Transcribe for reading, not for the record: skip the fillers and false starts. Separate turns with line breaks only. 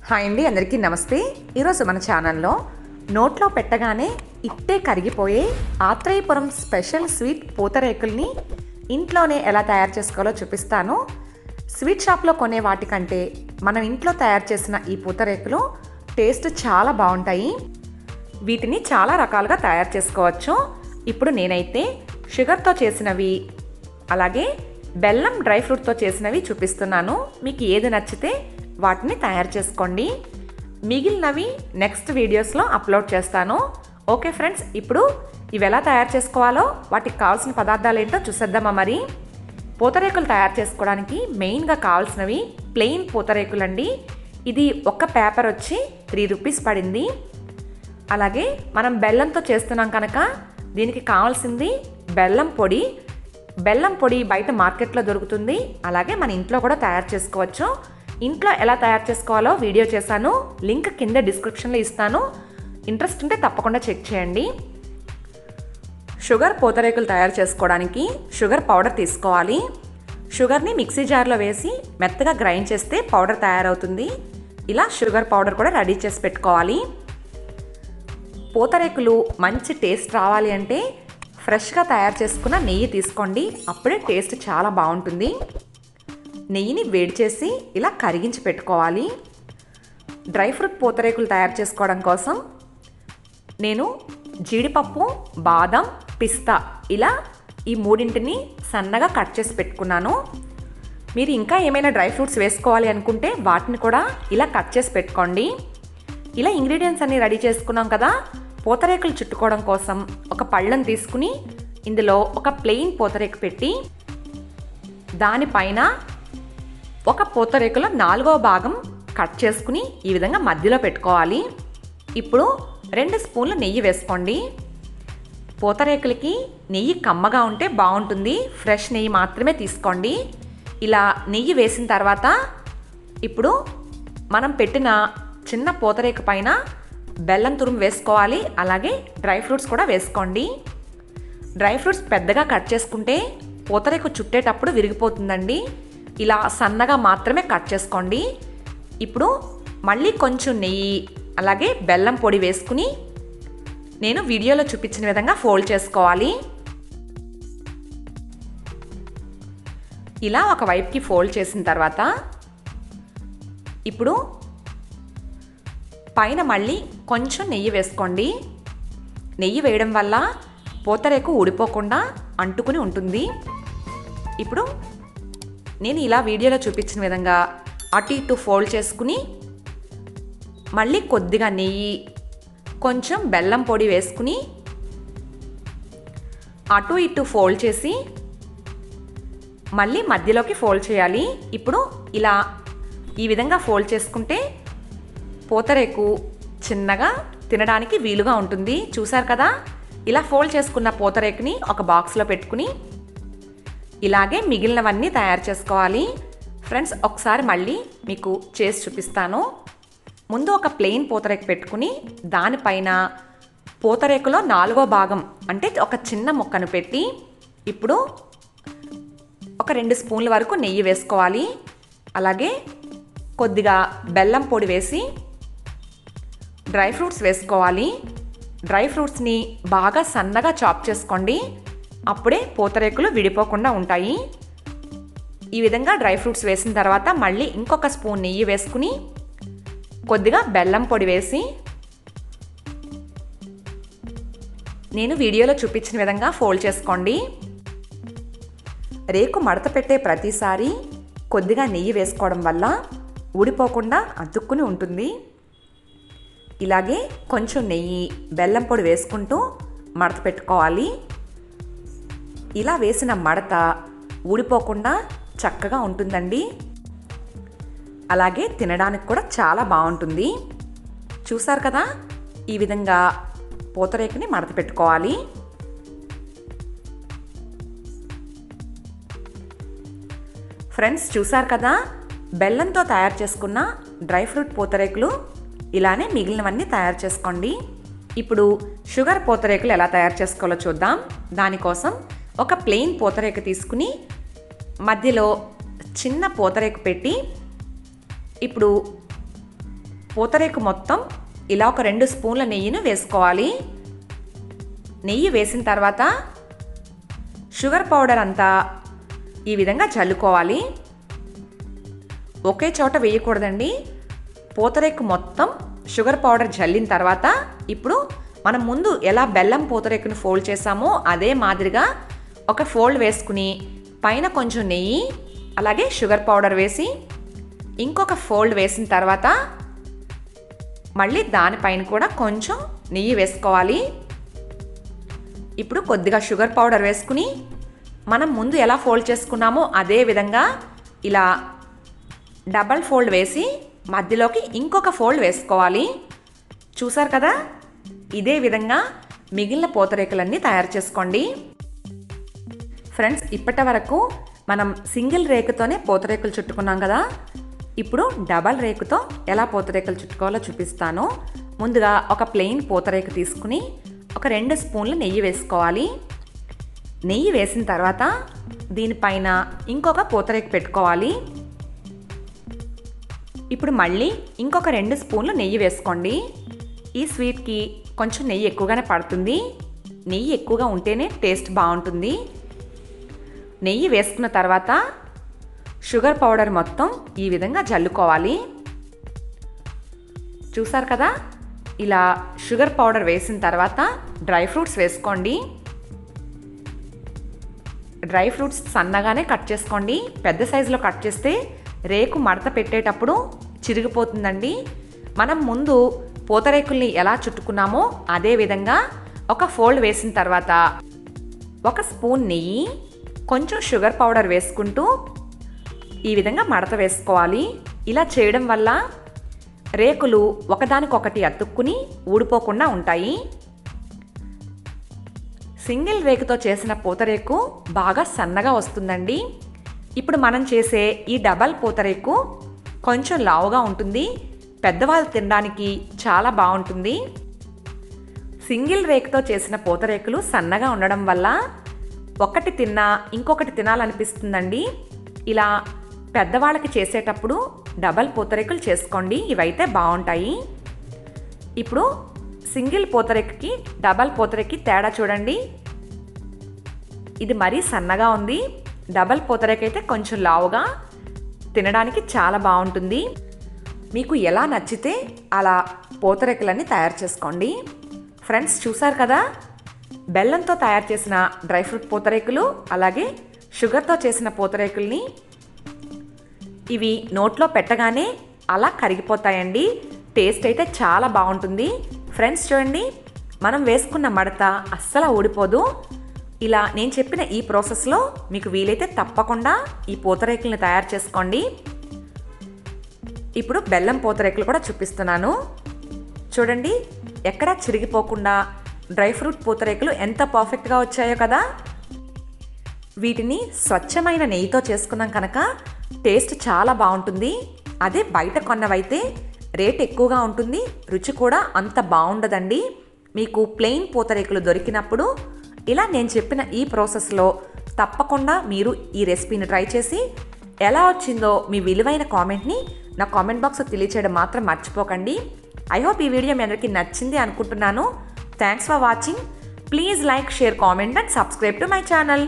Hi అండి, అందరికీ నమస్తే. ఈరోజు మన ఛానల్లో నోట్లో పెట్టగానే ఇట్టే కరిగిపోయే ఆత్రేయపురం స్పెషల్ స్వీట్ పూతరేకుల్ని ఇంట్లోనే ఎలా తయారు చేసుకోవాలో చూపిస్తాను. స్వీట్ షాప్లో కొనే వాటికంటే మనం ఇంట్లో తయారు చేసిన ఈ పూతరేకులు టేస్ట్ చాలా బాగుంటాయి. వీటిని చాలా రకాలుగా తయారు చేసుకోవచ్చు. ఇప్పుడు నేనైతే షుగర్తో చేసినవి అలాగే బెల్లం డ్రై ఫ్రూట్తో చేసినవి చూపిస్తున్నాను. మీకు ఏది నచ్చితే వాటిని తయారు చేసుకోండి. మిగిలినవి నెక్స్ట్ వీడియోస్లో అప్లోడ్ చేస్తాను. ఓకే ఫ్రెండ్స్, ఇప్పుడు ఇవి ఎలా తయారు చేసుకోవాలో వాటికి కావాల్సిన పదార్థాలు ఏంటో చూసేద్దామా. మరి పూతరేకులు తయారు చేసుకోవడానికి మెయిన్గా కావాల్సినవి ప్లెయిన్ పూతరేకులు అండి. ఇది ఒక పేపర్ వచ్చి 3 రూపీస్ పడింది. అలాగే మనం బెల్లంతో చేస్తున్నాం కనుక దీనికి కావాల్సింది బెల్లం పొడి. బెల్లం పొడి బయట మార్కెట్లో దొరుకుతుంది, అలాగే మన ఇంట్లో కూడా తయారు చేసుకోవచ్చు. ఇంట్లో ఎలా తయారు చేసుకోవాలో వీడియో చేశాను, లింక్ కింద డిస్క్రిప్షన్లో ఇస్తాను. ఇంట్రెస్ట్ ఉంటే తప్పకుండా చెక్ చేయండి. షుగర్ పూతరేకులు తయారు చేసుకోవడానికి షుగర్ పౌడర్ తీసుకోవాలి. షుగర్ని మిక్సీ జార్లో వేసి మెత్తగా గ్రైండ్ చేస్తే పౌడర్ తయారవుతుంది. ఇలా షుగర్ పౌడర్ కూడా రెడీ చేసి పెట్టుకోవాలి. పూతరేకులు మంచి టేస్ట్ రావాలి అంటే ఫ్రెష్గా తయారు చేసుకున్న నెయ్యి తీసుకోండి, అప్పుడే టేస్ట్ చాలా బాగుంటుంది. నెయ్యిని వేడి చేసి ఇలా కరిగించి పెట్టుకోవాలి. డ్రై ఫ్రూట్ పూతరేకులు తయారు చేసుకోవడం కోసం నేను జీడిపప్పు, బాదం, పిస్తా ఇలా ఈ మూడింటిని సన్నగా కట్ చేసి పెట్టుకున్నాను. మీరు ఇంకా ఏమైనా డ్రై ఫ్రూట్స్ వేసుకోవాలి అనుకుంటే వాటిని కూడా ఇలా కట్ చేసి పెట్టుకోండి. ఇలా ఇంగ్రీడియంట్స్ అన్నీ రెడీ చేసుకున్నాం కదా. పూతరేకులు చుట్టుకోవడం కోసం ఒక పళ్ళను తీసుకుని ఇందులో ఒక ప్లెయిన్ పూతరేకు పెట్టి దానిపైన ఒక పూతరేకులో 4వ భాగం కట్ చేసుకుని ఈ విధంగా మధ్యలో పెట్టుకోవాలి. ఇప్పుడు 2 స్పూన్లు నెయ్యి వేసుకోండి. పూతరేకులకి నెయ్యి కమ్మగా ఉంటే బాగుంటుంది, ఫ్రెష్ నెయ్యి మాత్రమే తీసుకోండి. ఇలా నెయ్యి వేసిన తర్వాత ఇప్పుడు మనం పెట్టిన చిన్న పూతరేకు పైన బెల్లం తురుము వేసుకోవాలి. అలాగే డ్రై ఫ్రూట్స్ కూడా వేసుకోండి. డ్రై ఫ్రూట్స్ పెద్దగా కట్ చేసుకుంటే పూతరేకు చుట్టేటప్పుడు విరిగిపోతుందండి. ఇలా సన్నగా మాత్రమే కట్ చేసుకోండి. ఇప్పుడు మళ్ళీ కొంచెం నెయ్యి అలాగే బెల్లం పొడి వేసుకుని నేను వీడియోలో చూపించిన విధంగా ఫోల్డ్ చేసుకోవాలి. ఇలా ఒక వైపుకి ఫోల్డ్ చేసిన తర్వాత ఇప్పుడు పైన మళ్ళీ కొంచెం నెయ్యి వేసుకోండి. నెయ్యి వేయడం వల్ల పూతరేకు ఊడిపోకుండా అంటుకుని ఉంటుంది. ఇప్పుడు నేను ఇలా వీడియోలో చూపించిన విధంగా అటు ఇటు ఫోల్డ్ చేసుకుని మళ్ళీ కొద్దిగా నెయ్యి కొంచెం బెల్లం పొడి వేసుకుని అటు ఇటు ఫోల్డ్ చేసి మళ్ళీ మధ్యలోకి ఫోల్డ్ చేయాలి. ఇప్పుడు ఇలా ఈ విధంగా ఫోల్డ్ చేసుకుంటే పూతరేకు చిన్నగా తినడానికి వీలుగా ఉంటుంది. చూసారు కదా. ఇలా ఫోల్డ్ చేసుకున్న పూతరేకుని ఒక బాక్స్లో పెట్టుకుని ఇలాగే మిగిలినవన్నీ తయారు చేసుకోవాలి. ఫ్రెండ్స్, ఒకసారి మళ్ళీ మీకు చేసి చూపిస్తాను. ముందు ఒక ప్లెయిన్ పూతరేకు పెట్టుకుని దానిపైన పూతరేకులో 4వ భాగం అంటే ఒక చిన్న ముక్కను పెట్టి ఇప్పుడు ఒక 2 స్పూన్ల వరకు నెయ్యి వేసుకోవాలి. అలాగే కొద్దిగా బెల్లం పొడి వేసి డ్రై ఫ్రూట్స్ వేసుకోవాలి. డ్రై ఫ్రూట్స్ని బాగా సన్నగా చాప్ చేసుకోండి, అప్పుడే పూతరేకులు విడిపోకుండా ఉంటాయి. ఈ విధంగా డ్రై ఫ్రూట్స్ వేసిన తర్వాత మళ్ళీ ఇంకొక స్పూన్ నెయ్యి వేసుకుని కొద్దిగా బెల్లం పొడి వేసి నేను వీడియోలో చూపించిన విధంగా ఫోల్డ్ చేసుకోండి. రేకు మడత పెట్టే ప్రతిసారి కొద్దిగా నెయ్యి వేసుకోవడం వల్ల ఊడిపోకుండా అతుక్కుని ఉంటుంది. ఇలాగే కొంచెం నెయ్యి బెల్లం పొడి వేసుకుంటూ మడత పెట్టుకోవాలి. ఇలా వేసిన మడత ఊడిపోకుండా చక్కగా ఉంటుందండి. అలాగే తినడానికి కూడా చాలా బాగుంటుంది. చూసారు కదా. ఈ విధంగా పూతరేకుని మడత పెట్టుకోవాలి. ఫ్రెండ్స్, చూసారు కదా. బెల్లంతో తయారు చేసుకున్న డ్రై ఫ్రూట్ పూతరేకులు ఇలానే మిగిలినవన్నీ తయారు చేసుకోండి. ఇప్పుడు షుగర్ పూతరేకులు ఎలా తయారు చేసుకోవాలో చూద్దాం. దానికోసం ఒక ప్లెయిన్ పూతరేకు తీసుకుని మధ్యలో చిన్న పూతరేకు పెట్టి ఇప్పుడు పూతరేకు మొత్తం ఇలా ఒక 2 స్పూన్ల నెయ్యిని వేసుకోవాలి. నెయ్యి వేసిన తర్వాత షుగర్ పౌడర్ అంతా ఈ విధంగా చల్లుకోవాలి. ఒకే చోట వేయకూడదండి. పూతరేకు మొత్తం షుగర్ పౌడర్ జల్లిన తర్వాత ఇప్పుడు మనం ముందు ఎలా బెల్లం పూతరేకుని ఫోల్డ్ చేసామో అదే మాదిరిగా ఒక ఫోల్డ్ వేసుకుని పైన కొంచెం నెయ్యి అలాగే షుగర్ పౌడర్ వేసి ఇంకొక ఫోల్డ్ వేసిన తర్వాత మళ్ళీ దానిపైన కూడా కొంచెం నెయ్యి వేసుకోవాలి. ఇప్పుడు కొద్దిగా షుగర్ పౌడర్ వేసుకుని మనం ముందు ఎలా ఫోల్డ్ చేసుకున్నామో అదే విధంగా ఇలా డబల్ ఫోల్డ్ వేసి మధ్యలోకి ఇంకొక ఫోల్డ్ వేసుకోవాలి. చూసారు కదా, ఇదే విధంగా మిగిలిన పూతరేకులన్నీ తయారు చేసుకోండి. ఫ్రెండ్స్, ఇప్పటి వరకు మనం సింగిల్ రేకుతోనే పూతరేకులు చుట్టుకున్నాం కదా. ఇప్పుడు డబల్ రేకుతో ఎలా పూతరేకులు చుట్టుకోవాలో చూపిస్తాను. ముందుగా ఒక ప్లెయిన్ పూతరేకు తీసుకుని ఒక 2 స్పూన్ల నెయ్యి వేసుకోవాలి. నెయ్యి వేసిన తర్వాత దీనిపైన ఇంకొక పూతరేకు పెట్టుకోవాలి. ఇప్పుడు మళ్ళీ ఇంకొక 2 స్పూన్లు నెయ్యి వేసుకోండి. ఈ స్వీట్కి కొంచెం నెయ్యి ఎక్కువగానే పడుతుంది. నెయ్యి ఎక్కువగా ఉంటేనే టేస్ట్ బాగుంటుంది. నెయ్యి వేసుకున్న తర్వాత షుగర్ పౌడర్ మొత్తం ఈ విధంగా జల్లుకోవాలి. చూసారు కదా, ఇలా షుగర్ పౌడర్ వేసిన తర్వాత డ్రై ఫ్రూట్స్ వేసుకోండి. డ్రై ఫ్రూట్స్ సన్నగానే కట్ చేసుకోండి. పెద్ద సైజులో కట్ చేస్తే రేకు మడత పెట్టేటప్పుడు చిరిగిపోతుందండి. మనం ముందు పూతరేకుల్ని ఎలా చుట్టుకున్నామో అదే విధంగా ఒక ఫోల్డ్ వేసిన తర్వాత ఒక స్పూన్ నెయ్యి కొంచెం షుగర్ పౌడర్ వేసుకుంటూ ఈ విధంగా మడత వేసుకోవాలి. ఇలా చేయడం వల్ల రేకులు ఒకదానికొకటి అతుక్కుని ఊడిపోకుండా ఉంటాయి. సింగిల్ రేకుతో చేసిన పూతరేకు బాగా సన్నగా వస్తుందండి. ఇప్పుడు మనం చేసే ఈ డబల్ పూతరేకు కొంచెం లావుగా ఉంటుంది. పెద్దవాళ్ళు తినడానికి చాలా బాగుంటుంది. సింగిల్ రేకుతో చేసిన పూతరేకులు సన్నగా ఉండడం వల్ల ఒకటి తిన్నా ఇంకొకటి తినాలనిపిస్తుందండి. ఇలా పెద్దవాళ్ళకి చేసేటప్పుడు డబల్ పూతరేకులు చేసుకోండి. ఇవైతే బాగుంటాయి. ఇప్పుడు సింగిల్ పూతరేకుకి డబల్ పూతరేకుకి తేడా చూడండి. ఇది మరీ సన్నగా ఉంది. డబల్ పూతరేకు అయితే కొంచెం లావుగా తినడానికి చాలా బాగుంటుంది. మీకు ఎలా నచ్చితే అలా పూతరేకులన్నీ తయారు చేసుకోండి. ఫ్రెండ్స్, చూసారు కదా, బెల్లంతో తయారు చేసిన డ్రై ఫ్రూట్ పూతరేకులు అలాగే షుగర్తో చేసిన పూతరేకుల్ని ఇవి నోట్లో పెట్టగానే అలా కరిగిపోతాయండి. టేస్ట్ అయితే చాలా బాగుంటుంది. ఫ్రెండ్స్, చూడండి, మనం వేసుకున్న మడత అస్సలు ఊడిపోదు. ఇలా నేను చెప్పిన ఈ ప్రాసెస్లో మీకు వీలైతే తప్పకుండా ఈ పూతరేకుల్ని తయారు చేసుకోండి. ఇప్పుడు బెల్లం పూతరేకులు కూడా చూపిస్తున్నాను. చూడండి, ఎక్కడా చిరిగిపోకుండా డ్రై ఫ్రూట్ పూతరేకులు ఎంత పర్ఫెక్ట్గా వచ్చాయో కదా. వీటిని స్వచ్ఛమైన నెయ్యితో చేసుకున్నాం కనుక టేస్ట్ చాలా బాగుంటుంది. అదే బయట కొన్నవైతే రేట్ ఎక్కువగా ఉంటుంది, రుచి కూడా అంత బాగుండదండి. మీకు ప్లెయిన్ పూతరేకులు దొరికినప్పుడు ఇలా నేను చెప్పిన ఈ ప్రాసెస్లో తప్పకుండా మీరు ఈ రెసిపీని ట్రై చేసి ఎలా వచ్చిందో మీ విలువైన కామెంట్ని నా కామెంట్ బాక్స్లో తెలియచేయడం మాత్రం మర్చిపోకండి. ఐ హోప్ ఈ వీడియో మీ అందరికీ నచ్చింది అనుకుంటున్నాను. Thanks for watching. Please like, share, comment and subscribe to my channel.